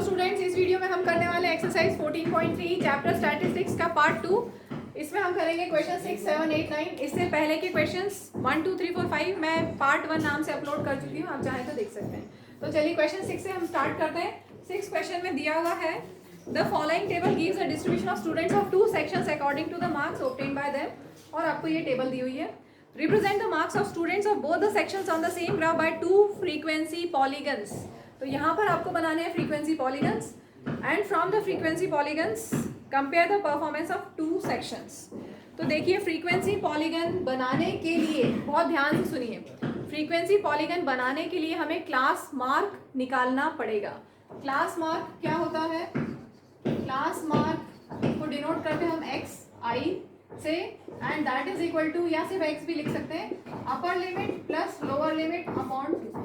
Students, इस video में हम करने वाले एक्सरसाइज 14.3 चैप्टर स्टैटिस्टिक्स का पार्ट 2। इसमें हम करेंगे क्वेश्चन 6, 7, 8, 9। इससे पहले के क्वेश्चंस 1, 2, 3, 4, 5 मैं पार्ट 1 नाम से अपलोड कर चुकी हूँ, आप चाहें तो देख सकते हैं। तो चलिए क्वेश्चन 6 से हम स्टार्ट करते हैं। 6 क्वेश्चन में दिया हुआ है the following table gives a distribution of students of 2 sections according to the marks obtained by them. और आपको ये टेबल दी हुई है। Represent the marks of students of both the sections on the same graph by 2 frequency polygons. तो यहाँ पर आपको बनाने हैं frequency polygons and from the frequency polygons compare the performance of 2 sections. तो देखिए, फ्रीक्वेंसी पॉलीगन बनाने के लिए बहुत ध्यान से सुनिए, फ्रीक्वेंसी पॉलीगन बनाने के लिए हमें क्लास मार्क निकालना पड़ेगा। क्लास मार्क क्या होता है? क्लास मार्क को डिनोट करते हैं हम एक्स आई से, and that is equal to, या सिर्फ एक्स भी लिख सकते हैं, upper limit plus lower limit upon 2।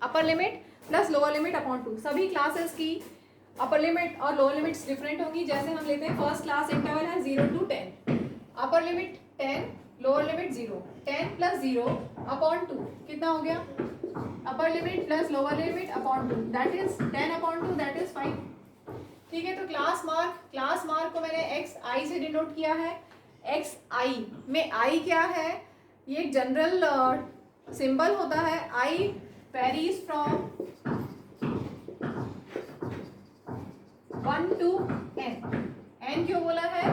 Upper limit plus lower limit upon 2। सभी क्लासेस की अपर लिमिट और लोअर लिमिट्स डिफरेंट होंगी। जैसे हम लेते हैं फर्स्ट क्लास इंटरवल है 0 to 10, upper limit 10, lower limit 0। 10 plus 0 upon 2 कितना हो गया? अपर limit plus lower limit upon 2, that is 10 upon 2, that is 5। ठीक है, तो क्लास मार्क को मैंने एक्स आई से डिनोट किया है। एक्स आई में आई क्या है? ये एक जनरल सिंबल होता है। आई varies from 1 to n। n क्यों बोला है?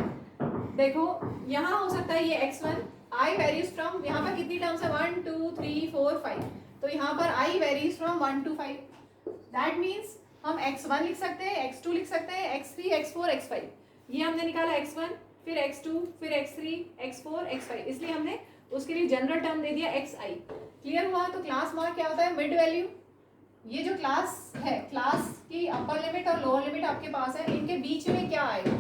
देखो, यहाँ हो सकता है ये x1, i वेरीज फ्रॉम, यहाँ पर कितनी टर्म्स है? 1, 2, 3, 4, 5। तो यहाँ पर i varies from 1 to 5। That means हम x1 लिख सकते हैं, x2 लिख सकते हैं, x3, x4, x5। ये हमने निकाला x1, फिर x2, फिर x3, x4, x5, इसलिए हमने उसके लिए जनरल टर्म दे दिया xi। क्लियर हुआ? तो क्लास मार्क क्या होता है? Mid value. ये जो क्लास है, क्लास की अपर लिमिट और लोअर लिमिट आपके पास है, इनके बीच में क्या आएगा?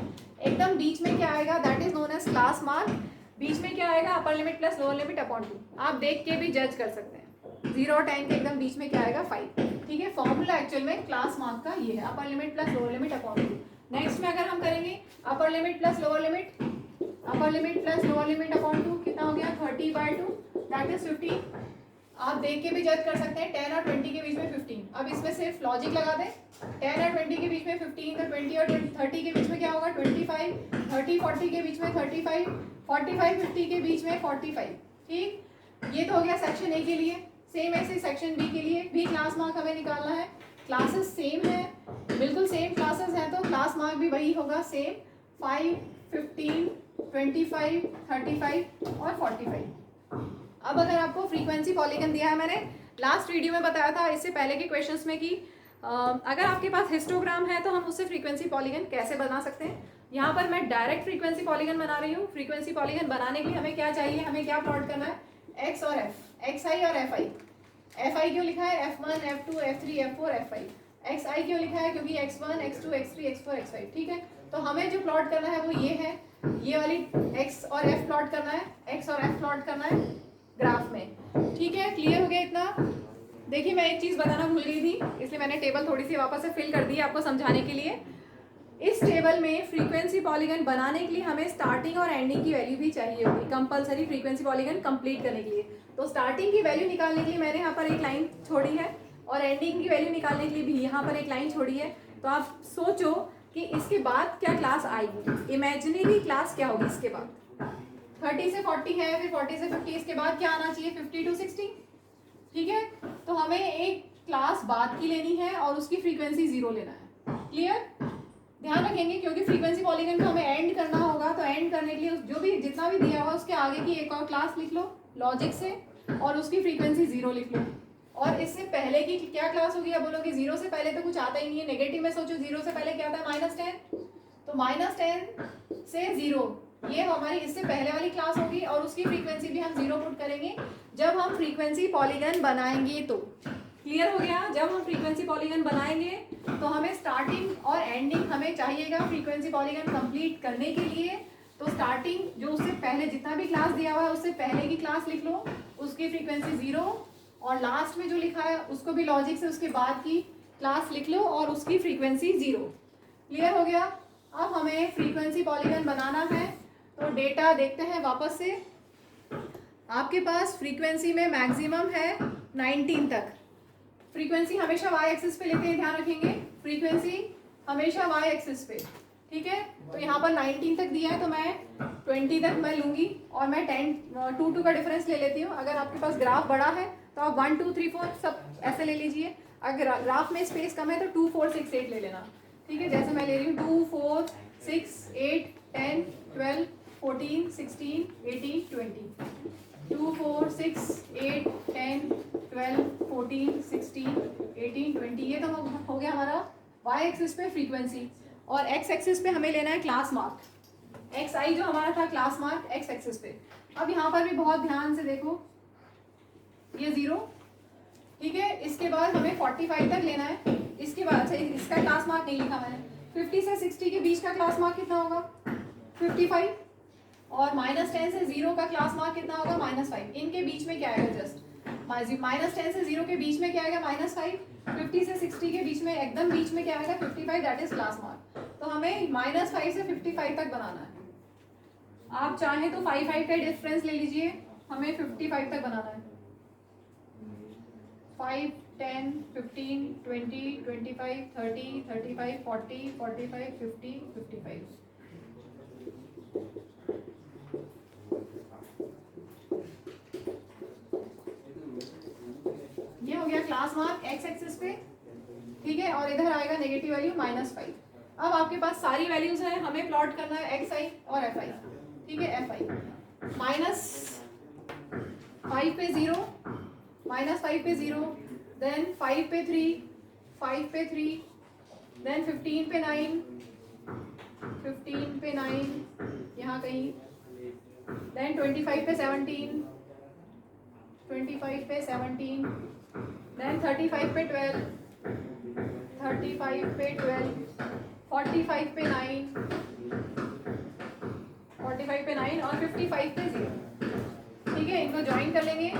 एकदम बीच में क्या आएगा? That is known as class mark. बीच में क्या आएगा? Upper limit plus lower limit upon 2। आप देख के भी जज कर सकते हैं। 0 और 10 के एकदम बीच में क्या आएगा? 5। ठीक है, फॉर्मूला एक्चुअल में क्लास मार्क का ये है, upper limit plus lower limit upon 2। Next में अगर हम करेंगे अपर लिमिट प्लस लोअर लिमिट, अपर limit plus lower limit upon 2 कितना हो गया? 30/2, दैट इज 50। आप देख के भी जज कर सकते हैं। 10 और 20 के बीच में 15। अब इसमें सिर्फ लॉजिक लगा दें। 10 और 20 के बीच में 15, तो 20 और 30 के बीच में क्या होगा? 25। 30, 40 के बीच में 35, 45, 50 के बीच में 45। ठीक, ये तो हो गया सेक्शन ए के लिए। सेम ऐसे सेक्शन बी के लिए भी क्लास मार्क हमें निकालना है। क्लासेस सेम है, बिल्कुल सेम क्लासेस हैं, तो क्लास मार्क भी वही होगा, सेम 5, 15, 25, 35 और 45। अब अगर आपको फ्रीक्वेंसी पॉलीगन दिया है, मैंने लास्ट वीडियो में बताया था इससे पहले के क्वेश्चंस में कि अगर आपके पास हिस्टोग्राम है तो हम उससे फ्रीक्वेंसी पॉलीगन कैसे बना सकते हैं। यहाँ पर मैं डायरेक्ट फ्रीक्वेंसी पॉलीगन बना रही हूँ। फ्रीक्वेंसी पॉलीगन बनाने के लिए हमें क्या चाहिए? हमें क्या प्लॉट करना है? एक्स और एफ, एक्स आई और एफ आई। एफ आई क्यों लिखा है? F1, F2, F3, F4, F5। X आई क्यों लिखा है? क्योंकि x1, x2, x3, x4, x5। ठीक है, तो हमें जो प्लॉट करना है वो ये है, ये वाली x और f प्लॉट करना है, x और f प्लॉट करना है ग्राफ में। ठीक है, क्लियर हो गया इतना? देखिए, मैं एक चीज़ बताना भूल गई थी, इसलिए मैंने टेबल थोड़ी सी वापस से फिल कर दी आपको समझाने के लिए। इस टेबल में फ्रीक्वेंसी पॉलीगन बनाने के लिए हमें स्टार्टिंग और एंडिंग की वैल्यू भी चाहिए होगी कंपलसरी, फ्रीक्वेंसी पॉलीगन कंप्लीट करने के लिए। तो स्टार्टिंग की वैल्यू निकालने के लिए मैंने यहाँ पर एक लाइन छोड़ी है, और एंडिंग की वैल्यू निकालने के लिए भी यहाँ पर एक लाइन छोड़ी है। तो आप सोचो कि इसके बाद क्या क्लास आएगी, इमेजिनरी क्लास क्या होगी इसके बाद। 30 से 40 है, फिर 40 से 50, इसके बाद क्या आना चाहिए? 50 to 60। ठीक है, तो हमें एक क्लास बाद की लेनी है और उसकी फ्रीक्वेंसी 0 लेना है। क्लियर? ध्यान रखेंगे, क्योंकि फ्रीक्वेंसी पॉलीगन को हमें एंड करना होगा, तो एंड करने के लिए जो भी जितना भी दिया हुआ उसके आगे की एक और क्लास लिख लो लॉजिक से, और उसकी फ्रीक्वेंसी 0 लिख लो। और इससे पहले की क्या क्लास होगी? अब बोलोगे 0 से पहले तो कुछ आता ही नहीं है। नेगेटिव में सोचो, 0 से पहले क्या आता है? -10। तो -10 से 0, ये हमारी इससे पहले वाली क्लास होगी, और उसकी फ्रीक्वेंसी भी हम 0 पुट करेंगे जब हम फ्रीक्वेंसी पॉलीगन बनाएंगे। तो क्लियर हो गया? जब हम फ्रीक्वेंसी पॉलीगन बनाएंगे तो हमें स्टार्टिंग और एंडिंग हमें चाहिएगा फ्रीक्वेंसी पॉलीगन कंप्लीट करने के लिए। तो स्टार्टिंग जो उससे पहले जितना भी क्लास दिया हुआ है उससे पहले की क्लास लिख लो, उसकी फ्रीक्वेंसी 0, और लास्ट में जो लिखा है उसको भी लॉजिक से उसके बाद की क्लास लिख लो और उसकी फ्रीक्वेंसी 0। क्लियर हो गया? अब हमें फ्रीक्वेंसी पॉलीगन बनाना है, तो डेटा देखते हैं वापस से। आपके पास फ्रीक्वेंसी में मैक्सिमम है 19 तक। फ्रीक्वेंसी हमेशा वाई एक्सिस पे लेते हैं, ध्यान रखेंगे। फ्रीक्वेंसी हमेशा y एक्सिस पे, ठीक है। तो यहाँ पर 19 तक दिया है तो मैं 20 तक मैं लूँगी और मैं 2 का डिफरेंस ले लेती हूँ। अगर आपके पास ग्राफ बड़ा है तो आप 1 2 3 4 सब ऐसे ले लीजिए। अगर ग्राफ में स्पेस कम है तो 2 4 6 8 ले लेना, ठीक है। जैसे मैं ले रही हूँ 2 4 6 8 10 12 14 16 18 20, 2 4 6 8 10 12 14 16 18 20। ये तो हो गया हमारा y एक्सिस पे फ्रीक्वेंसी। और x एक्सिस पे हमें लेना है क्लास मार्क, xi जो हमारा था क्लास मार्क x एक्सिस पे। अब यहाँ पर भी बहुत ध्यान से देखो, ये 0, ठीक है। इसके बाद हमें 45 तक लेना है। इसके बाद अच्छा इसका क्लास मार्क नहीं लिखा मैंने, 50 से 60 के बीच का क्लास मार्क कितना होगा 55, और -10 से 0 का क्लास मार्क कितना होगा -5। इनके बीच में क्या आएगा, जस्ट -10 से 0 के बीच में क्या आएगा -5, 50 से 60 के बीच में एकदम बीच में क्या आएगा 55, दैट इज क्लास मार्क। तो हमें -5 से 55 तक बनाना है। आप चाहें तो 5 का डिफरेंस ले लीजिए, हमें 55 तक बनाना है। 5 10 15 20 25 30 35 40 45 50 55। ये हो गया क्लास मार्क x एक्सिस पे, ठीक है। और इधर आएगा नेगेटिव वैल्यू -5। अब आपके पास सारी वैल्यूज हैं, हमें प्लॉट करना है xi और fi, ठीक है। fi -5 पे 0, -5 पे 0, देन 5 पे 3, 5 पे 3, देन 15 पे 9, 15 पे 9 यहाँ कहीं, देन 25 पे 17, 25 पे 17, देन 35 पे 12, 35 पे 12, 45 पे 9, 45 पे 9 और 55 पे 0, ठीक है। इनको ज्वाइन कर लेंगे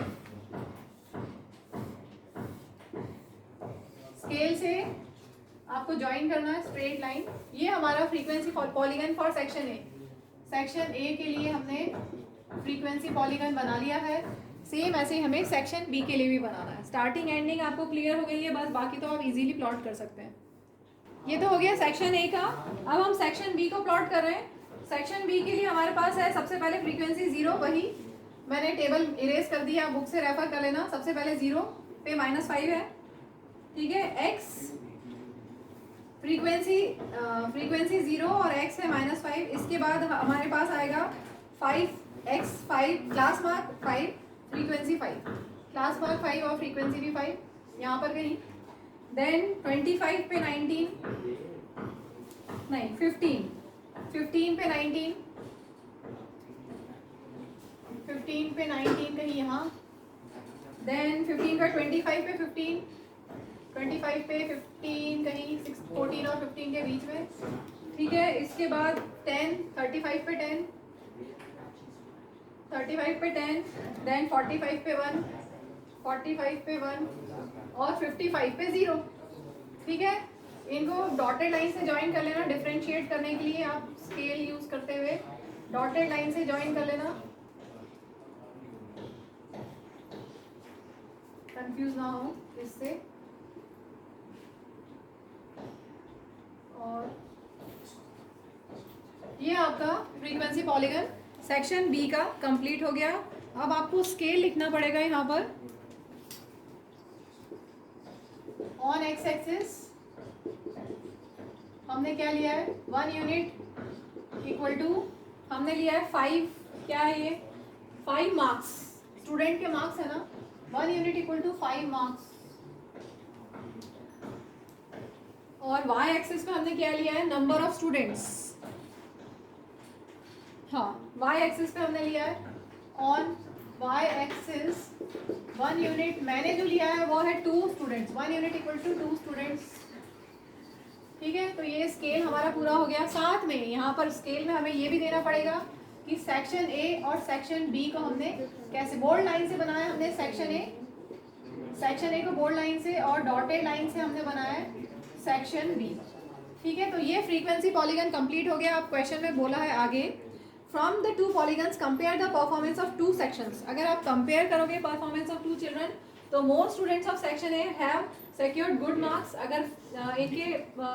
स्केल से, आपको ज्वाइन करना है स्ट्रेट लाइन। ये हमारा frequency polygon for section A. Section A के लिए हमने फ्रीक्वेंसी पॉलीगन बना लिया है। सेम ऐसे ही हमें सेक्शन बी के लिए भी बनाना है। स्टार्टिंग एंडिंग आपको क्लियर हो गई है, बस बाकी तो आप इजीली प्लॉट कर सकते हैं। ये तो हो गया सेक्शन ए का। अब हम सेक्शन बी को प्लॉट कर रहे हैं। सेक्शन बी के लिए हमारे पास है सबसे पहले फ्रीक्वेंसी 0, वही मैंने टेबल इरेज कर दिया, बुक से रेफर कर लेना। सबसे पहले 0 पे -5 है, ठीक है। x फ्रीक्वेंसी 0 और x है -5। इसके बाद हमारे पास आएगा 5x 5 class mark 5 frequency 5 class mark 5 और फ्रीक्वेंसी भी 5 यहाँ पर कहीं। देन 25 पे 19 नहीं 15 पे 19, 15 पे 19 कहीं यहाँ। देन 15 का 25 पे 15, 25 पे 15 कहीं 14 और 15 के बीच में, ठीक है। इसके बाद 10 35 पे 10, 35 पे 10, देन 45 पे 1, 45 पे 1 और 55 पे 0, ठीक है। इनको डॉटेड लाइन से ज्वाइन कर लेना। डिफरेंशिएट करने के लिए आप स्केल यूज करते हुए डॉटेड लाइन से ज्वाइन कर लेना, कंफ्यूज ना हो इससे। और ये आपका फ्रीक्वेंसी पॉलीगन सेक्शन बी का कंप्लीट हो गया। अब आपको स्केल लिखना पड़ेगा यहाँ पर। ऑन एक्स एक्सिस हमने क्या लिया है 1 यूनिट इक्वल टू, हमने लिया है 5, क्या है ये 5 मार्क्स, स्टूडेंट के मार्क्स है ना। 1 यूनिट इक्वल टू 5 मार्क्स। और y एक्सिस पे हमने क्या लिया है नंबर ऑफ स्टूडेंट्स। हाँ y एक्सिस पे हमने लिया है ऑन y एक्सिस 1 यूनिट, मैंने जो लिया है वो है 2 students. 1 unit equal to 2 students, ठीक है। तो ये स्केल हमारा पूरा हो गया। साथ में यहाँ पर स्केल में हमें ये भी देना पड़ेगा कि सेक्शन ए और सेक्शन बी को हमने कैसे बोल्ड लाइन से बनाया। हमने सेक्शन ए को बोल्ड लाइन से और डॉटेड लाइन से हमने बनाया है सेक्शन बी, ठीक है। तो ये फ्रीक्वेंसी पॉलीगन कंप्लीट हो गया। आप क्वेश्चन में बोला है आगे from the 2 polygons compare the performance of 2 sections. अगर आप कंपेयर करोगे परफॉर्मेंस ऑफ 2 चिल्ड्रन तो more students of section A have secured good marks. अगर इनके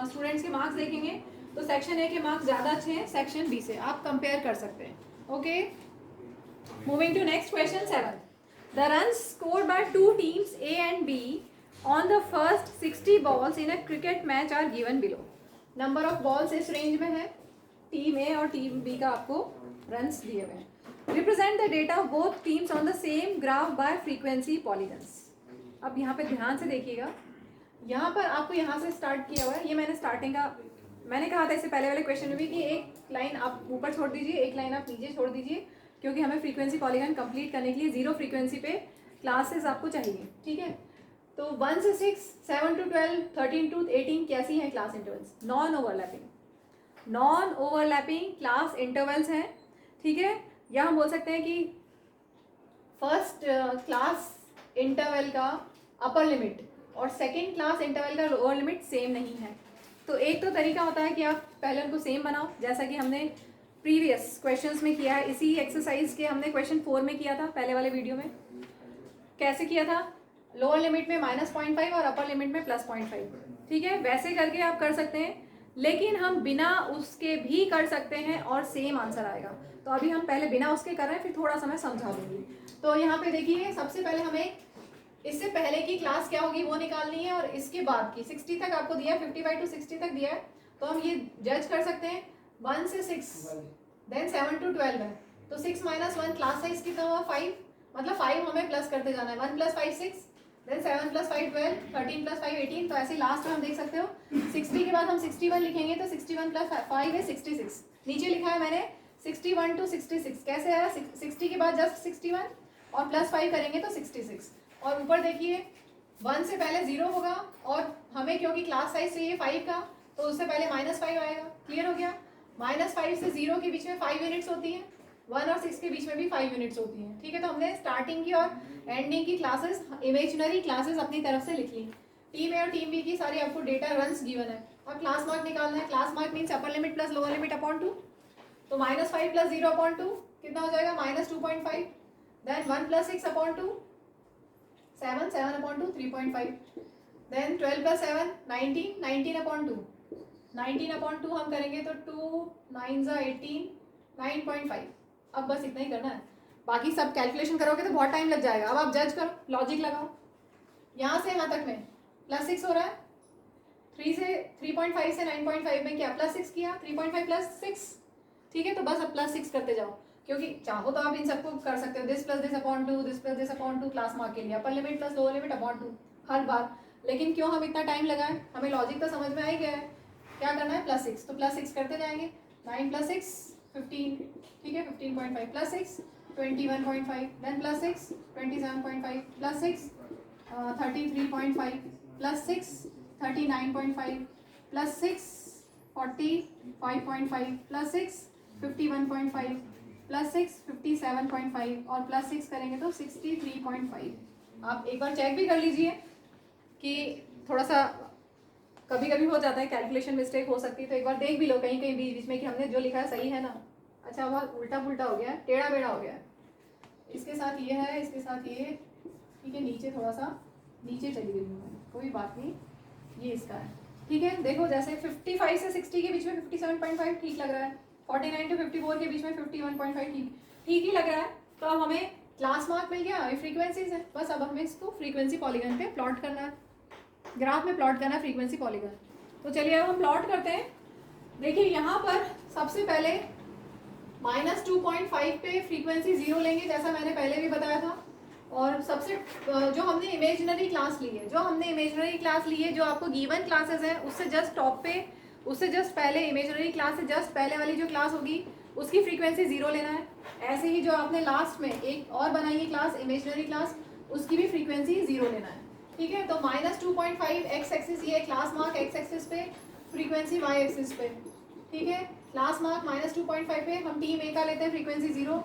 स्टूडेंट्स के मार्क्स देखेंगे तो सेक्शन ए के मार्क्स ज़्यादा अच्छे हैं सेक्शन बी से, आप कंपेयर कर सकते हैं। Okay, moving to next question 7। The runs scored by two teams A and B on the first 60 balls in a cricket match are given below. Number of balls इस range में है, team ए और team B का आपको runs दिए हुए हैं। Represent the data of both teams on the same graph bye frequency polygons. अब यहाँ पे ध्यान से देखिएगा, यहाँ पर आपको यहाँ से स्टार्ट किया हुआ है, ये मैंने स्टार्टिंग का मैंने कहा था इससे पहले वाले क्वेश्चन में भी कि एक लाइन आप ऊपर छोड़ दीजिए, एक लाइन आप नीचे छोड़ दीजिए, क्योंकि हमें फ्रीक्वेंसी पॉलीगन कंप्लीट करने के लिए 0 फ्रीक्वेंसी पे क्लासेस आपको चाहिए। ठीक है, तो 1 से 6, 7 to 12, 13 to 18 कैसी हैं class intervals? Non overlapping class intervals हैं। ठीक है, या हम बोल सकते हैं कि फर्स्ट क्लास इंटरवल का अपर लिमिट और सेकेंड क्लास इंटरवल का लोअर लिमिट सेम नहीं है। तो एक तो तरीका होता है कि आप पहले उनको सेम बनाओ, जैसा कि हमने प्रीवियस क्वेश्चंस में किया है। इसी एक्सरसाइज के हमने क्वेश्चन 4 में किया था, पहले वाले वीडियो में। कैसे किया था? लोअर लिमिट में -0.5 और अपर लिमिट में +0.5। ठीक है, वैसे करके आप कर सकते हैं, लेकिन हम बिना उसके भी कर सकते हैं और सेम आंसर आएगा। तो अभी हम पहले बिना उसके कर रहे हैं, फिर थोड़ा सा मैं समझा दूंगी। तो यहाँ पे देखिए, सबसे पहले हमें इससे पहले की क्लास क्या होगी वो निकालनी है, और इसके बाद की 60 तक आपको दिया है, 55 to 60 तक दिया है। तो हम ये जज कर सकते हैं 1 से 6, देन 7 to 12 है। तो 6 - 1 क्लास साइज कितना हुआ? 5, मतलब 5 हमें प्लस करते जाना है। 1 + 5 6, देन 7 + 5 12, 13 + 5 18। तो ऐसे लास्ट में हम देख सकते हो 60 के बाद हम 61 लिखेंगे, तो 61 + 5 है 66। नीचे लिखा है मैंने 61 to 66। कैसे आया? 60 के बाद जस्ट 61 और +5 करेंगे तो 66। और ऊपर देखिए 1 से पहले 0 होगा, और हमें क्योंकि क्लास साइज चाहिए 5 का, तो उससे पहले -5 आएगा। क्लियर हो गया? -5 से 0 के बीच में 5 यूनिट्स होती हैं, 1 और 6 के बीच में भी 5 यूनिट्स होती हैं। ठीक है, तो हमने स्टार्टिंग की और एंडिंग की क्लासेस, इमेजिनरी क्लासेस अपनी तरफ से लिख ली। टीम ए और टीम बी की सारी आपको डेटा रन्स गिवन है। अब क्लास मार्क निकालना है। क्लास मार्क मीन्स अपर limit plus lower limit upon 2। तो -5 + 0 अपॉन 2 कितना हो जाएगा? -2.5। Then 1 + 6 upon 2 7, 7 upon 2 3.5। Then 12 + 7 19, 19 upon 2 19 upon 2 हम करेंगे तो 2 9 18 9.5। अब बस इतना ही करना है, बाकी सब कैलकुलेशन करोगे तो बहुत टाइम लग जाएगा। अब आप जज करो, लॉजिक लगाओ। यहाँ से यहाँ तक में +6 हो रहा है, 3.5 से 9.5 में क्या +6 किया, 3.5 + 6। ठीक है, तो बस अब +6 करते जाओ, क्योंकि चाहो तो आप इन सबको कर सकते हो, this + this upon 2, this + this upon 2 class mark के लिए, अपर limit plus lower limit upon 2 हर बार। लेकिन क्यों हम इतना टाइम लगाएं? हमें लॉजिक तो समझ में आ ही गया है। क्या करना है? +6, तो +6 करते जाएंगे। 9 + 6 15। ठीक है, 15.5 + 6 21.5, देन +6 27.5 + 6 33.5 + 6 39.5 + 6 45.5 + 6 51.5 + 6 57.5 और +6 करेंगे तो 63.5। आप एक बार चेक भी कर लीजिए कि थोड़ा सा कभी कभी हो जाता है, कैलकुलेशन मिस्टेक हो सकती है, तो एक बार देख भी लो कहीं कहीं बीच बीच में कि हमने जो लिखा है सही है ना। अच्छा, बहुत उल्टा पुल्टा हो गया है, टेढ़ा बेढ़ा हो गया है। इसके साथ ये है, इसके साथ ये। ठीक है, नीचे थोड़ा सा नीचे चली गई हूँ, कोई बात नहीं, ये इसका है। ठीक है, देखो जैसे 55 से 60 के बीच में 57.5 ठीक लग रहा है, 49 to 54 के बीच में 51.5 ठीक ही लग रहा है। तो अब हमें क्लास मार्क मिल गया, ये फ्रीक्वेंसीज है, बस अब हमें इसको फ्रीक्वेंसी पॉलीगन पे प्लॉट करना है, ग्राफ में प्लॉट करना है फ्रीक्वेंसी पॉलीगन। तो चलिए अब हम प्लॉट करते हैं। देखिए यहाँ पर सबसे पहले -2.5 पे फ्रीक्वेंसी 0 लेंगे, जैसा मैंने पहले भी बताया था। और सबसे जो हमने इमेजिनरी क्लास ली है, जो आपको गिवन क्लासेस है उससे जस्ट टॉप पे, उससे जस्ट पहले, इमेजिनरी क्लास से जस्ट पहले वाली जो क्लास होगी उसकी फ्रीक्वेंसी 0 लेना है। ऐसे ही जो आपने लास्ट में एक और बनाई है क्लास, इमेजिनरी क्लास, उसकी भी फ्रीक्वेंसी 0 लेना है। ठीक है, तो -2.5 एक्स एक्सिस, ये क्लास मार्क एक्स एक्सिस पे, फ्रीक्वेंसी वाई एक्सिस पे। ठीक है, क्लास मार्क -2.5 पे हम टीम ए का लेते हैं, फ्रीक्वेंसी 0।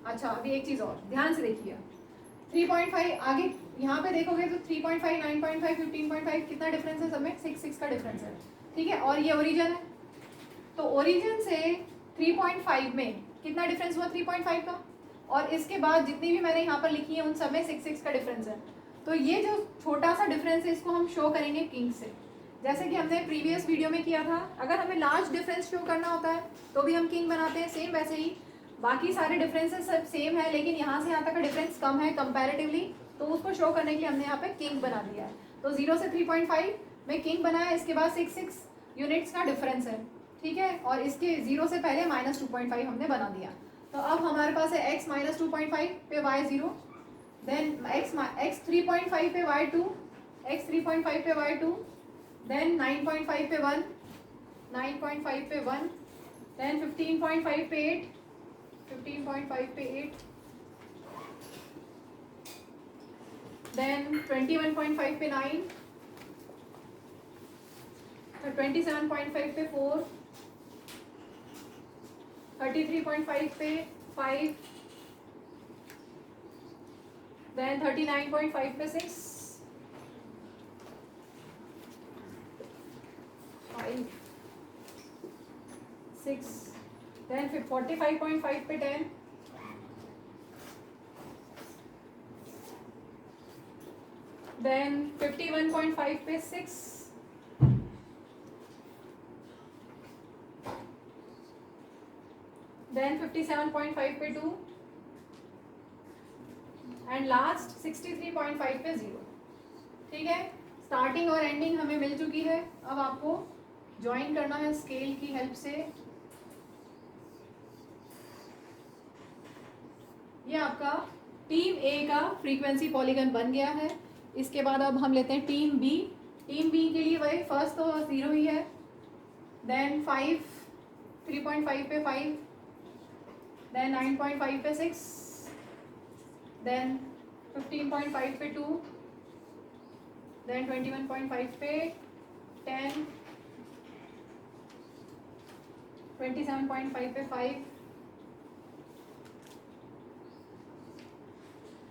अच्छा, अभी एक चीज़ और ध्यान से देखिए, 3.5 आगे यहाँ पे देखोगे तो 3.5 9.5 15.5 कितना डिफरेंस है सब में? 6 का डिफरेंस है। ठीक है, और ये ओरिजिन है, तो ओरिजिन से 3.5 में कितना डिफरेंस हुआ? 3.5 का। और इसके बाद जितनी भी मैंने यहाँ पर लिखी है उन सब में 6 का डिफरेंस है। तो ये जो छोटा सा डिफरेंस है इसको हम शो करेंगे किंग से, जैसे कि हमने प्रीवियस वीडियो में किया था। अगर हमें लार्ज डिफरेंस शो करना होता है तो भी हम किंग बनाते हैं, सेम वैसे ही बाकी सारे डिफरेंसेस सब सेम है, लेकिन यहाँ से यहाँ तक का डिफरेंस कम है कंपैरेटिवली, तो उसको शो करने के लिए हमने यहाँ पे किंग बना दिया है। तो 0 से 3.5 में किंग बनाया, इसके बाद 6 यूनिट्स का डिफरेंस है, ठीक है, और इसके 0 से पहले -2.5 हमने बना दिया। तो अब हमारे पास है x -2.5 पे y 0, देन x 3.5 पे y 2, x 3.5 पे y 2, देन 9.5 पे 1, 9.5 पे 1, देन 15.5 पे 8, 15.5 पे 8, देन 21.5 पे 9, 27.5 पे 4, 33.5 पे 5, देन 39.5 पे 6, 5, 6, देन 45.5 पे 10, देन 51.5 पे 6, देन 57.5 पे 2, एंड लास्ट 63.5 पे 0। ठीक है, स्टार्टिंग और एंडिंग हमें मिल चुकी है। अब आपको ज्वाइन करना है स्केल की हेल्प से। ये आपका टीम ए का फ्रीक्वेंसी पॉलीगन बन गया है। इसके बाद अब हम लेते हैं टीम बी। टीम बी के लिए वही फर्स्ट तो 0 ही है, देन 5, 3.5 पे 5, देन 9.5 पे 6, देन 15.5 पे 2, देन 21.5 पे 10, 27.5 पे 5,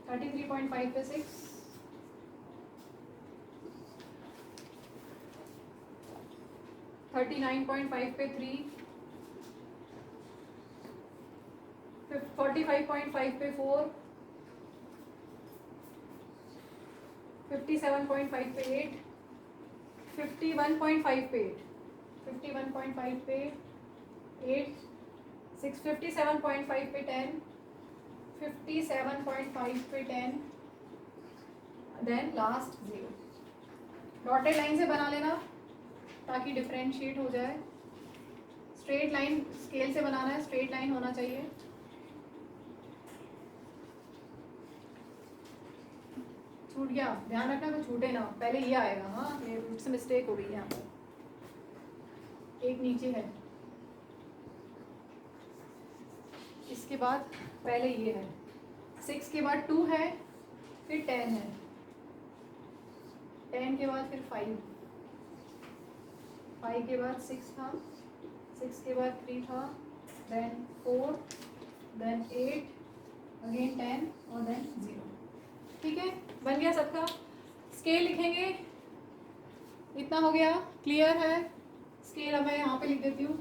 33.5 पे 6, 39.5 पे 3, 45.5 पे 4, 57.5 पे 8, 51.5 पे 8, 51.5 पे 8, 57.5 पे 10, 57.5 पे 10, देन लास्ट 0। डॉटेड लाइन से बना लेना ताकि डिफरेंशिएट हो जाए। स्ट्रेट लाइन स्केल से बनाना है, स्ट्रेट लाइन होना चाहिए। छूट गया, ध्यान रखना तो छूटे ना, पहले ये आएगा। हाँ, ये मुझसे मिस्टेक हो गई यहाँ पर, एक नीचे है, इसके बाद पहले ये है, 6 के बाद 2 है, फिर 10 है, 10 के बाद फिर 5, 5 के बाद 6 था, 6 के बाद 3 था, देन 4, देन 8, अगेन 10 और देन 0। ठीक है, बन गया सबका। स्केल लिखेंगे, इतना हो गया, क्लियर है। स्केल अब मैं यहाँ पे लिख देती हूँ,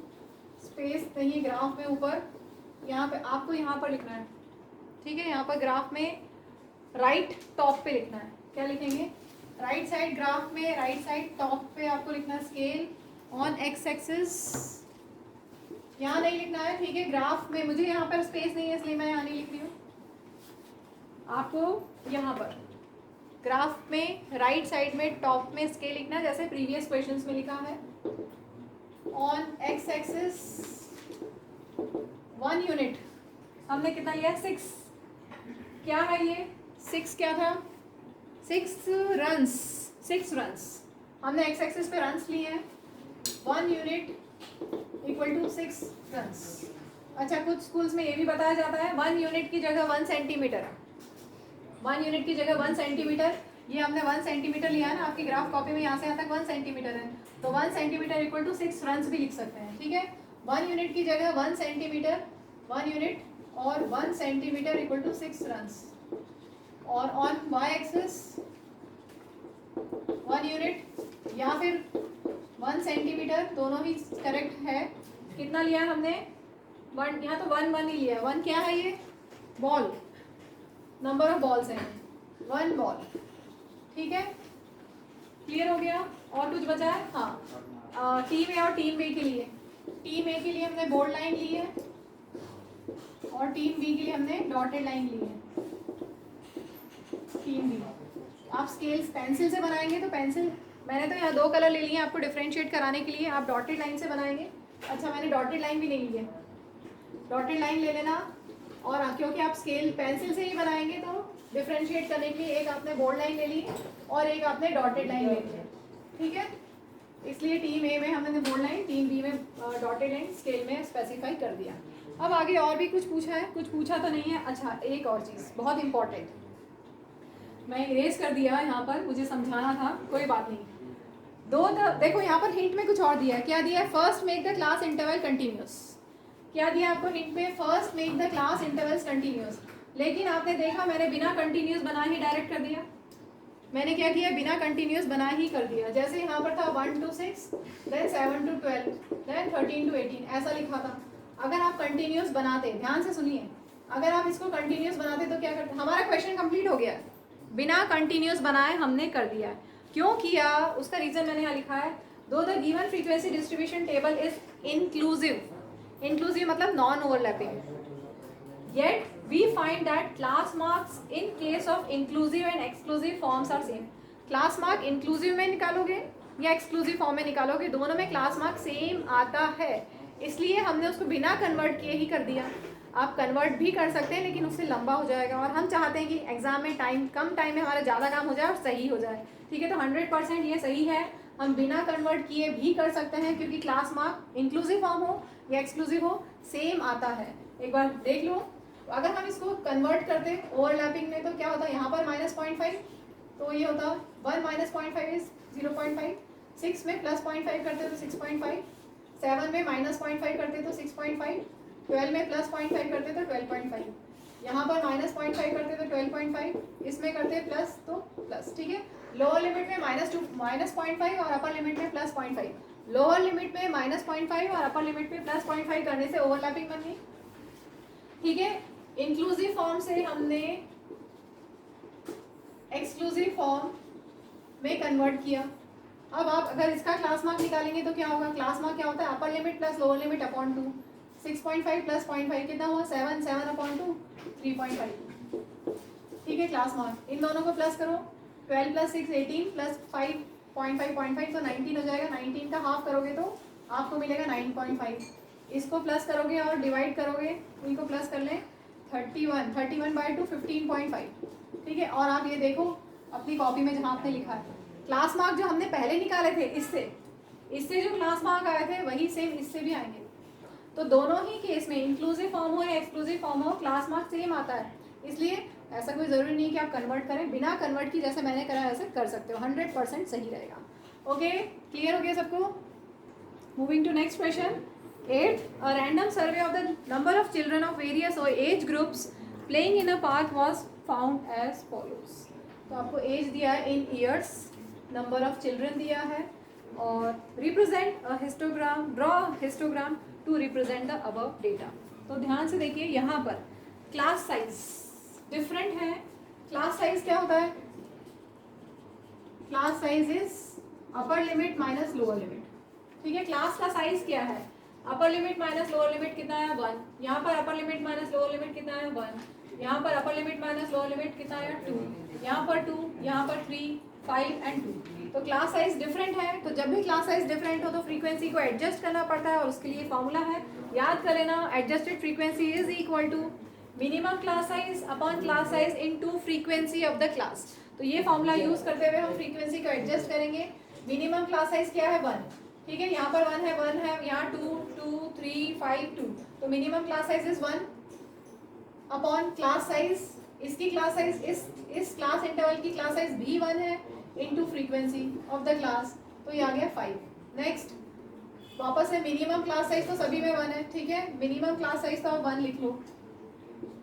स्पेस नहीं ग्राफ में ऊपर, यहाँ पे आपको यहाँ पर लिखना है। ठीक है, यहाँ पर ग्राफ में राइट टॉप पे लिखना है। क्या लिखेंगे? राइट साइड ग्राफ में राइट साइड टॉप पे आपको लिखना है स्केल ऑन एक्स एक्सिस। यहाँ नहीं लिखना है, ठीक है, ग्राफ में मुझे यहाँ पर स्पेस नहीं है इसलिए मैं यहाँ नहीं लिख रही हूँ। आपको यहाँ पर ग्राफ में राइट साइड में टॉप में स्केल लिखना है, जैसे प्रीवियस क्वेश्चंस में लिखा है। ऑन एक्स एक्सिस 1 यूनिट हमने कितना लिया? 6। क्या है ये? 6 क्या था? 6 रन्स। 6 रन्स हमने एक्स एक्सिस पे रन्स लिए हैं। 1 यूनिट इक्वल टू 6 रन्स। अच्छा, कुछ स्कूल्स में ये भी बताया जाता है 1 यूनिट की जगह 1 सेंटीमीटर है। 1 यूनिट की जगह 1 सेंटीमीटर, ये हमने 1 सेंटीमीटर लिया है ना, आपकी ग्राफ कॉपी में यहाँ से यहाँ तक 1 सेंटीमीटर है, तो 1 सेंटीमीटर इक्वल टू 6 रन्स भी लिख सकते हैं। ठीक है, 1 यूनिट की जगह 1 सेंटीमीटर, 1 यूनिट और 1 सेंटीमीटर इक्वल टू 6 रन्स। और ऑन वाई एक्सिस 1 यूनिट या फिर 1 सेंटीमीटर, दोनों ही करेक्ट है। कितना लिया है हमने? 1, यहाँ तो 1 1 ही लिया है। 1 क्या है? ये बॉल, नंबर ऑफ बॉल्स हैं, 1 बॉल। ठीक है, क्लियर हो गया? और कुछ बचा है? हाँ, टीम ए और टीम बी के लिए, टीम ए के लिए हमने बोल्ड लाइन ली है और टीम बी के लिए हमने डॉटेड लाइन ली है। टीम बी आप स्केल्स पेंसिल से बनाएंगे तो पेंसिल, मैंने तो यहाँ 2 कलर ले लिए हैं आपको डिफ्रेंशिएट कराने के लिए, आप डॉटेड लाइन से बनाएंगे। अच्छा, मैंने डॉटेड लाइन भी नहीं ली है, डॉटेड लाइन ले लेना। और क्योंकि आप स्केल पेंसिल से ही बनाएंगे तो डिफ्रेंशिएट करने के लिए एक आपने बोल्ड लाइन ले ली और एक आपने डॉटेड लाइन ले ली, ठीक है। इसलिए टीम ए में हमने बोल्ड लाइन, टीम बी में डॉटेड लाइन स्केल में स्पेसिफाई कर दिया। अब आगे और भी कुछ पूछा है, कुछ पूछा तो नहीं है। अच्छा, एक और चीज़ बहुत इंपॉर्टेंट, मैं इरेज कर दिया यहाँ पर, मुझे समझाना था, कोई बात नहीं। देखो यहाँ पर हिंट में कुछ और दिया है। क्या दिया है? First make the class interval continuous. क्या दिया आपको हिंट में? First make the class intervals continuous. लेकिन आपने देखा मैंने बिना कंटिन्यूस बना ही डायरेक्ट कर दिया। मैंने क्या किया? बिना कंटिन्यूस बना ही कर दिया। जैसे यहाँ पर था 1 to 6, then 7 to 12, then 13 to 18, ऐसा लिखा था। अगर आप कंटिन्यूस बनाते, ध्यान से सुनिए, अगर आप इसको कंटिन्यूस बनाते तो क्या करते? हमारा क्वेश्चन कंप्लीट हो गया, बिना कंटिन्यूस बनाए हमने कर दिया। क्यों किया? उसका रीजन मैंने यहाँ लिखा है, though the given frequency distribution table is inclusive, inclusive मतलब non overlapping, yet we find that class marks in case of inclusive and exclusive forms are same. class mark inclusive में निकालोगे या exclusive form में निकालोगे, दोनों में class mark same आता है, इसलिए हमने उसको बिना कन्वर्ट किए ही कर दिया। आप कन्वर्ट भी कर सकते हैं लेकिन उससे लंबा हो जाएगा, और हम चाहते हैं कि एग्जाम में कम टाइम में हमारा ज़्यादा काम हो जाए और सही हो जाए, ठीक है। तो 100% ये सही है, हम बिना कन्वर्ट किए भी कर सकते हैं, क्योंकि क्लास मार्क इंक्लूसिव फॉर्म हो या एक्सक्लूसिव हो सेम आता है। एक बार देख लो, अगर हम इसको कन्वर्ट करते ओवरलैपिंग में तो क्या होता है? यहाँ पर -0.5, तो ये होता 1 - 0.5 इज 0.5, 6 में +0.5 करते तो 6.5, 7 में -0.5 करते तो 6.5, 12 में +0.5 करते तो 12.5, यहाँ पर -0.5 करते तो 12.5, इसमें करते प्लस तो प्लस, ठीक है। लोअर लिमिट में -0.5 और अपर लिमिट में +0.5, लोअर लिमिट में -0.5 और अपर लिमिट में +0.5 करने से ओवरलैपिंग बन गई, ठीक है। इंक्लूसिव फॉर्म से हमने एक्सक्लूसिव फॉर्म में कन्वर्ट किया। अब आप अगर इसका क्लास मार्क निकालेंगे तो क्या होगा? क्लास मार्क क्या होता है? Upper limit plus lower limit upon 2, 6.5 + 0.5 कितना हुआ? 7, 7/2 3.5, ठीक है। क्लास मार्क इन दोनों को प्लस करो, 12 + 6 18 + 5.5 तो 19 हो जाएगा। 19 का हाफ करोगे तो आपको मिलेगा 9.5। इसको प्लस करोगे और डिवाइड करोगे, इनको प्लस कर लें, 31/2 15.5, ठीक है। और आप ये देखो अपनी कॉपी में जहाँ आपने लिखा है, क्लास मार्क जो हमने पहले निकाले थे इससे जो क्लास मार्क आए थे वही सेम इससे भी आएंगे। तो दोनों ही केस में इंक्लूसिव फॉर्म हो या एक्सक्लूसिव फॉर्म हो, क्लास मार्क सेम आता है। इसलिए ऐसा कोई ज़रूरी नहीं कि आप कन्वर्ट करें, बिना कन्वर्ट की जैसे मैंने करा ऐसे कर सकते हो, 100% सही रहेगा। ओके, क्लियर हो गया सबको? Moving to next question 8. A random survey of the number of children of various age groups playing in a park was found as follows. तो आपको एज दिया है in years, number of children दिया है, और represent a histogram, draw histogram to represent the above data. तो ध्यान से देखिए, यहाँ पर क्लास साइज डिफरेंट है। क्लास साइज क्या होता है? Class size is upper limit minus lower limit, ठीक है। क्लास का साइज क्या है? Upper limit minus lower limit कितना है? 1। यहाँ पर upper limit minus lower limit कितना है? 1। यहाँ पर upper limit minus lower limit कितना है? 2। यहाँ पर 2, यहाँ पर 3, 5 एंड 2। तो क्लास साइज डिफरेंट है, तो जब भी क्लास साइज डिफरेंट हो तो फ्रीक्वेंसी को एडजस्ट करना पड़ता है, और उसके लिए फॉर्मूला है, याद कर लेना, adjusted frequency is equal to minimum class size upon class size into frequency of the class. तो ये फॉर्मूला यूज करते हुए हम फ्रीक्वेंसी को एडजस्ट करेंगे। मिनिमम क्लास साइज क्या है? 1, ठीक है। यहाँ पर 1 है, यहाँ 2, 2, 3, 5, 2, तो minimum class size is 1 upon class size, इसकी क्लास साइज इस क्लास इंटरवल की क्लास साइज भी 1 है, into frequency of the class, तो ये आ गया 5। नेक्स्ट वापस से मिनिमम क्लास साइज तो सभी में 1 है, ठीक है। मिनिमम क्लास साइज तो 1 लिख लो,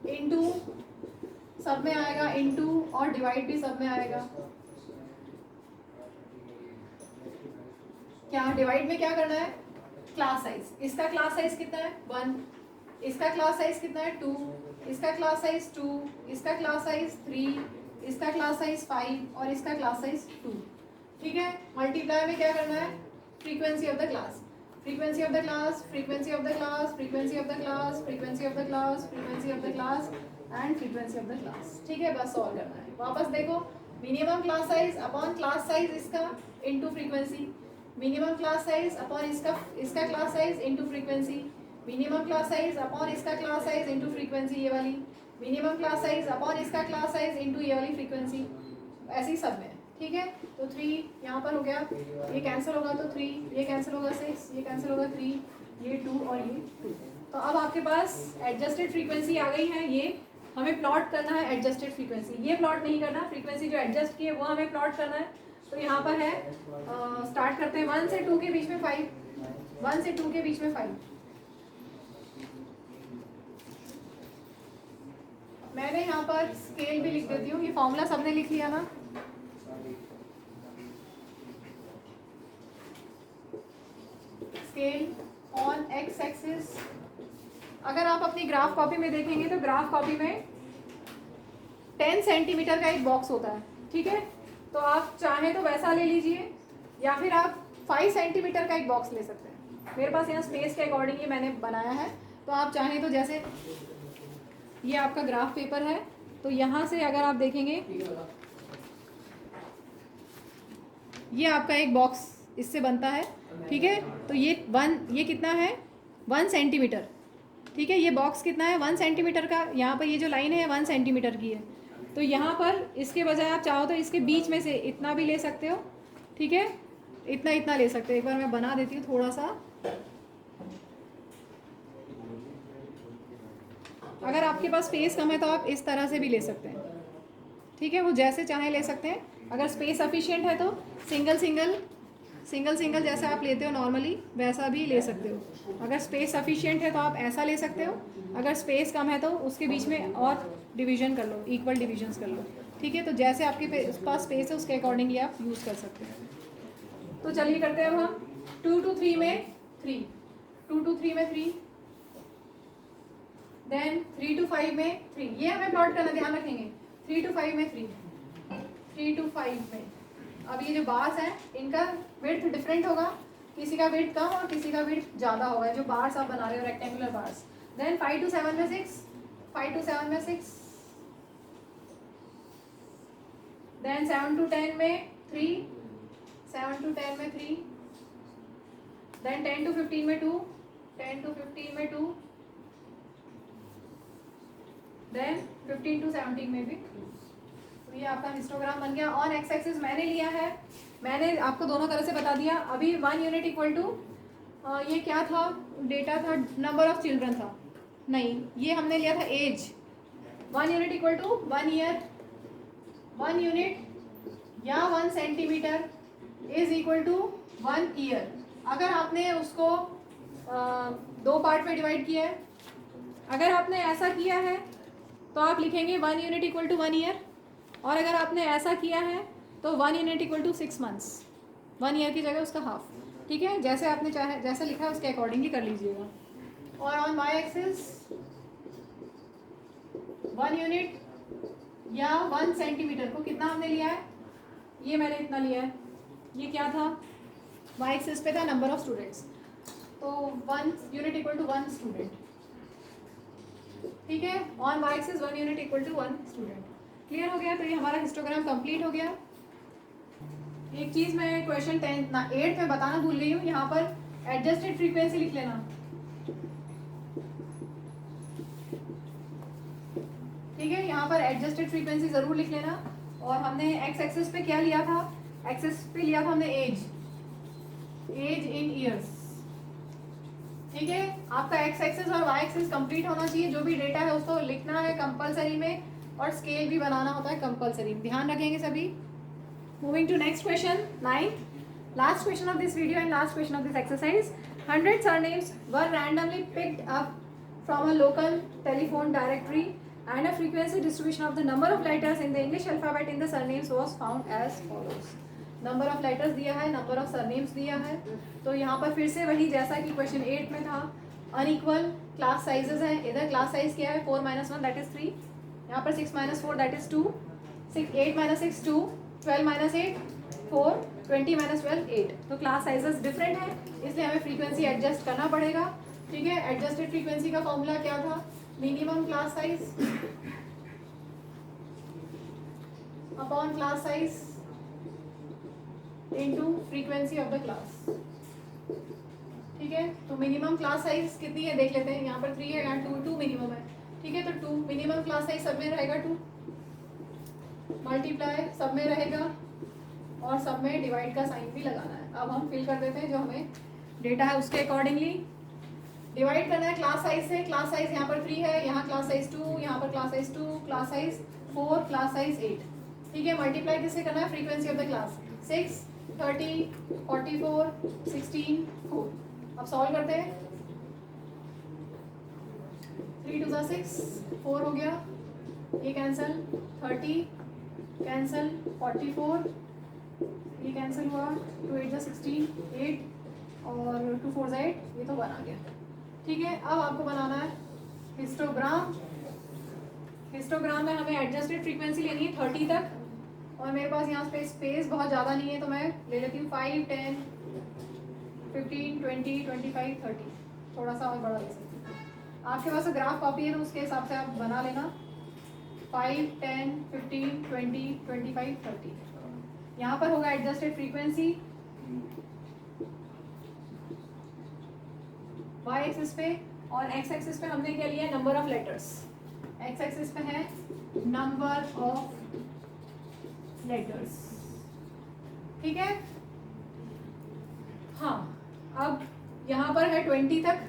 इनटू सब में आएगा, इनटू और डिवाइड भी सब में आएगा। क्या डिवाइड में क्या करना है? क्लास साइज, इसका क्लास साइज कितना है? 1, इसका क्लास साइज कितना है? 2, इसका क्लास साइज 2, इसका क्लास साइज 3, इसका क्लास साइज 5 और इसका क्लास साइज 2, ठीक है। मल्टीप्लाई में क्या करना है, frequency of the class, frequency of the class, frequency of the class, frequency of the class, frequency of the class, frequency of the class and frequency of the class, ठीक है। बस solve करना है। वापस देखो, minimum class size upon class size इसका into frequency, minimum class size upon इसका class size into frequency, minimum class size upon इसका क्लास साइज इनटू फ्रीक्वेंसी ये वाली, मिनिमम क्लास साइज अपॉन इसका क्लास साइज इनटू ये वाली frequency, ऐसी सब में, ठीक है। तो 3 यहाँ पर हो गया, ये कैंसिल होगा तो 3, ये कैंसिल होगा 6, ये कैंसिल होगा 3, ये 2 और ये 2। तो अब आपके पास एडजस्टेड फ्रीक्वेंसी आ गई है। ये हमें प्लॉट करना है एडजस्टेड फ्रीक्वेंसी, ये प्लॉट नहीं करना, फ्रीक्वेंसी जो एडजस्ट की है वो हमें प्लॉट करना है। तो यहाँ पर है, स्टार्ट करते हैं 1 से 2 के बीच में 5, 1 से 2 के बीच में 5। मैंने यहाँ पर स्केल भी लिख देती हूँ, ये फॉर्मूला सबने लिख लिया ना। स्केल ऑन एक्स एक्सिस, अगर आप अपनी ग्राफ कॉपी में देखेंगे तो ग्राफ कॉपी में 10 सेंटीमीटर का एक बॉक्स होता है, ठीक है। तो आप चाहें तो वैसा ले लीजिए या फिर आप 5 सेंटीमीटर का एक बॉक्स ले सकते हैं। मेरे पास यहाँ स्पेस के अकॉर्डिंग ये मैंने बनाया है, तो आप चाहें तो जैसे ये आपका ग्राफ पेपर है, तो यहाँ से अगर आप देखेंगे ये आपका एक बॉक्स इससे बनता है, ठीक है। तो ये कितना है 1 सेंटीमीटर, ठीक है। ये बॉक्स कितना है 1 सेंटीमीटर का, यहाँ पर ये जो लाइन है 1 सेंटीमीटर की है। तो यहाँ पर इसके बजाय आप चाहो तो इसके बीच में से इतना भी ले सकते हो, ठीक है, इतना इतना ले सकते हो। एक बार मैं बना देती हूँ थोड़ा सा, अगर आपके पास स्पेस कम है तो आप इस तरह से भी ले सकते हैं, ठीक है, वो जैसे चाहे ले सकते हैं। अगर स्पेस सफिशिएंट है तो सिंगल सिंगल जैसा आप लेते हो नॉर्मली वैसा भी ले सकते हो। अगर स्पेस सफिशिएंट है तो आप ऐसा ले सकते हो, अगर स्पेस कम है तो उसके बीच में और डिवीजन कर लो, इक्वल डिविजन्स कर लो, ठीक है। तो जैसे आपके पास स्पेस है उसके अकॉर्डिंगली आप यूज़ कर सकते हैं। तो चलिए करते हैं हम 2 to 3 में 3, 2 to 3 में 3, देन 3 to 5 में 3, ये हमें प्लॉट करना, ध्यान रखेंगे। 3 to 5 में 3, 3 to 5 में, अब ये जो बार्स हैं इनका विड्थ डिफरेंट होगा, किसी का विड्थ कम और किसी का विड्थ ज़्यादा होगा, जो बार्स आप बना रहे हो रेक्टेंगुलर बार्स। देन 5 to 7 में 6, 5 to 7 में 6, देन 7 to 10 में 3, 7 to 10 में 3, देन 10 to 15 में 2, 10 to 15 में 2, देन 15 to 17 में भी 2। तो ये आपका हिस्टोग्राम बन गया। ऑन एक्स एक्सिस मैंने लिया है, मैंने आपको दोनों तरह से बता दिया। अभी 1 यूनिट इक्वल टू ये क्या था, डेटा था, नंबर ऑफ चिल्ड्रन था, नहीं ये हमने लिया था age. 1 unit equal to 1 year, 1 unit या 1 centimetre is equal to 1 year. अगर आपने उसको 2 पार्ट में डिवाइड किया है, अगर आपने ऐसा किया है तो आप लिखेंगे 1 यूनिट इक्वल टू 1 ईयर, और अगर आपने ऐसा किया है तो 1 unit equal to 6 months, 1 year की जगह उसका हाफ, ठीक है। जैसे आपने चाहे जैसे लिखा है उसके अकॉर्डिंगली कर लीजिएगा। और ऑन वाई एक्सिस 1 यूनिट या 1 सेंटीमीटर को कितना हमने लिया है, ये मैंने इतना लिया है, ये क्या था वाई एक्सिस पे था नंबर ऑफ स्टूडेंट्स, तो 1 यूनिट इक्वल टू 1 स्टूडेंट, ठीक है। On y axis 1 unit equal to 1 student. Clear हो गया। तो ये हमारा हिस्टोग्राम कंप्लीट हो गया। एक चीज़ मैं क्वेश्चन 8 में बताना भूल गई हूँ, यहाँ पर एडजस्टेड फ्रीक्वेंसी लिख लेना, ठीक है। यहाँ पर एडजस्टेड फ्रीक्वेंसी ज़रूर लिख लेना। और हमने एक्स एक्सिस पे क्या लिया था, एक्सिस पे लिया था हमने एज इन ईयर्स, ठीक है। आपका एक्स एक्सिस और वाई एक्सिस कंप्लीट होना चाहिए, जो भी डेटा है उसको लिखना है कंपलसरी में, और स्केल भी बनाना होता है कंपलसरी, ध्यान रखेंगे सभी। Moving to next question 9, last question of this video and last question of this exercise. 100 surnames were randomly picked up from a local telephone directory and a frequency distribution of the number of letters in the English alphabet in the surnames was found as follows। Number of letters दिया है, number of surnames दिया है। तो यहाँ पर फिर से वही जैसा कि क्वेश्चन 8 में था, अनइक्वल क्लास साइजेस हैं। इधर क्लास साइज क्या है 4 - 1 दैट इज 3, यहाँ पर 6 - 4 that is 2, 6 8 minus 6 2, 12 minus 8 4, 20 minus 12 8। तो क्लास साइजेस डिफरेंट है, इसलिए हमें फ्रीक्वेंसी एडजस्ट करना पड़ेगा। ठीक है, एडजस्टेड फ्रीक्वेंसी का फॉर्मूला क्या था? Minimum class size upon class size into frequency of the class. ठीक है, तो मिनिमम क्लास साइज कितनी है देख लेते हैं। यहाँ पर 3 है, यहाँ 2 मिनिमम है। ठीक है, तो 2 मिनिमम क्लास साइज सब में रहेगा 2, मल्टीप्लाई सब में रहेगा और सब में डिवाइड का साइन भी लगाना है। अब हम फिल कर देते हैं जो हमें डेटा है उसके अकॉर्डिंगली। डिवाइड करना है क्लास साइज से। क्लास साइज यहाँ पर 3 है, यहाँ क्लास साइज 2, यहाँ पर class size 2, class size 4, class size 8। ठीक है, मल्टीप्लाई किससे करना है? Frequency of the class. 6 30 44 16 4। अब सॉल्व करते हैं। 3 2 6 4 हो गया, ये कैंसिल, 30 कैंसिल, 44 ये कैंसिल हुआ, 2 8 16 8 और 2 4 8, ये तो 1 आ गया। ठीक है, अब आपको बनाना है हिस्टोग्राम। हिस्टोग्राम में हमें एडजस्टेड फ्रीक्वेंसी लेनी है 30 तक, और मेरे पास यहाँ स्पेस बहुत ज़्यादा नहीं है तो मैं ले लेती हूँ 5 10 15 20 25 30, थोड़ा सा और बड़ा ले सकती हूँ। आपके पास ग्राफ कॉपी है तो उसके हिसाब से आप बना लेना। 5 10 15 20 25 30। यहाँ पर होगा एडजस्टेड फ्रीक्वेंसी y एक्सिस पे, और x एक्सिस पे हमने क्या लिया? Number of letters. x axis पे है नंबर ऑफ लेटर्स। ठीक है, हाँ, अब यहाँ पर है 20 तक,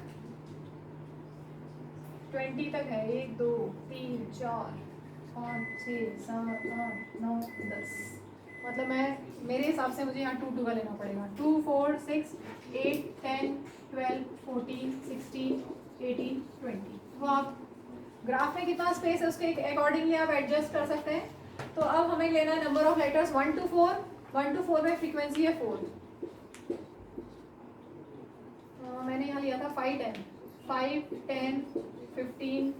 20 तक है 1 2 3 4 5 6 7 8 9 10। मतलब मैं मेरे हिसाब से मुझे यहाँ 2 2 का लेना पड़ेगा। 2 4 6 8 10 12 14 16 18 20। तो आप ग्राफ में कितना स्पेस है उसके अकॉर्डिंगली आप एडजस्ट कर सकते हैं। तो अब हमें लेना है number of letters 1 to 4। 1 to 4 में फ्रीक्वेंसी है 4। मैंने यहाँ लिया था 5 10 5 10 15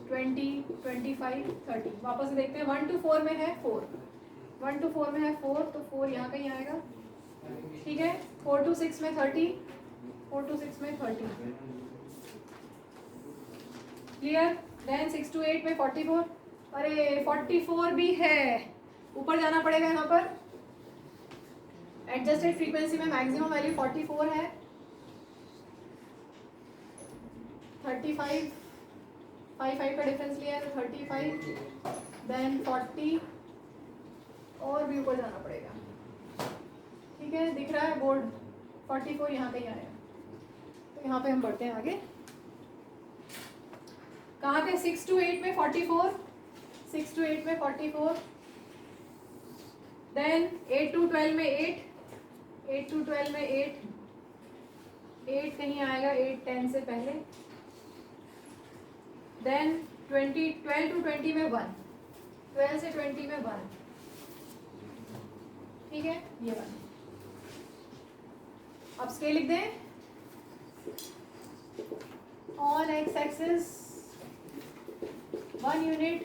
20 25 30। वापस से देखते हैं, 1 to 4 में है 4, 1 to 4 में है 4, तो 4 यहाँ कहीं आएगा। ठीक है, 4 to 6 में 30, 4 to 6 में 30 क्लियर। देन 6 to 8 में 44। अरे 44 भी है, ऊपर जाना पड़ेगा। यहाँ पर एडजस्टेड फ्रीक्वेंसी में मैक्सिमम वैल्यू 44 है। 35 5 का डिफरेंस लिया है तो 35, देन 40 और भी ऊपर जाना पड़ेगा। ठीक है, दिख रहा है बोर्ड 44 यहाँ कहीं आया। तो यहाँ पे हम बढ़ते हैं आगे। कहाँ पे? 6 to 8 में 44, 6 to 8 में 44, देन 8 to 12 में 8, 8 to 12 में 8, 8 कहीं आएगा 8 10 से पहले, देन 12 to 20 में 1, 12 से 20 में 1। ठीक है, ये 1। अब स्केल लिख दें। ऑन एक्स एक्सिस 1 यूनिट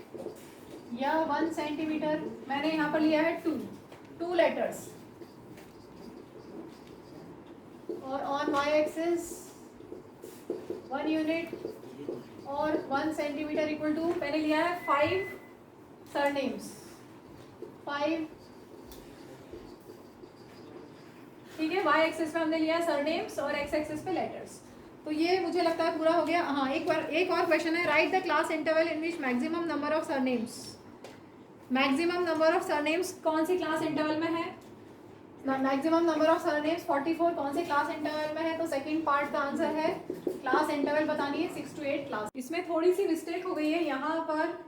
या 1 सेंटीमीटर, मैंने यहाँ पर लिया है 2 लेटर्स। और ऑन वाई एक्सिस 1 यूनिट और 1 सेंटीमीटर इक्वल टू, मैंने लिया है 5 सरनेम्स, 5। ठीक है, वाई एक्सिस पे हमने लिया है सरनेम्स और एक्स एक्सिस पे लेटर्स। तो ये मुझे लगता है पूरा हो गया। हाँ, एक और क्वेश्चन है, right the class interval in which maximum number of surnames. Maximum number of surnames कौन सी क्लास इंटरवल में है? मैक्सिमम नंबर ऑफ सरनेम्स 44 कौन से क्लास इंटरवल में है? तो सेकंड पार्ट का आंसर है क्लास इंटरवल बतानी है 6 to 8 क्लास। इसमें थोड़ी सी मिस्टेक हो गई है, यहाँ पर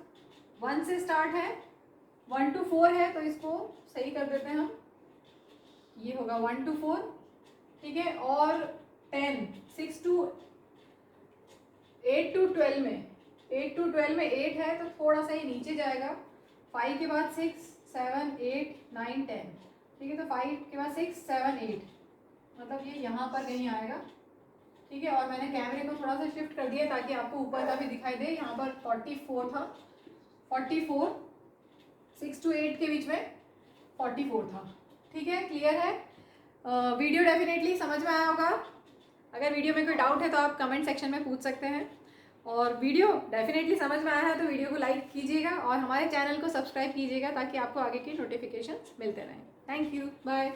1 से स्टार्ट है, 1 to 4 है, तो इसको सही कर देते हैं हम। ये होगा 1 to 4। ठीक है, और 10 6 to 8 to 12 में 8 to 12 में 8 है तो थोड़ा सा ही नीचे जाएगा। 5 के बाद 6 7 8 9 10। ठीक है, तो 5 के बाद 6 7 8, मतलब ये यहाँ पर कहीं आएगा। ठीक है, और मैंने कैमरे को थोड़ा सा शिफ्ट कर दिया ताकि आपको ऊपर का भी दिखाई दे। यहाँ पर 44 था, 44 6 to 8 के बीच में 44 था। ठीक है, क्लियर है? वीडियो डेफिनेटली समझ में आया होगा। अगर वीडियो में कोई डाउट है तो आप कमेंट सेक्शन में पूछ सकते हैं, और वीडियो डेफिनेटली समझ में आया है तो वीडियो को लाइक कीजिएगा और हमारे चैनल को सब्सक्राइब कीजिएगा ताकि आपको आगे की नोटिफिकेशंस मिलते रहें। Thank you, bye.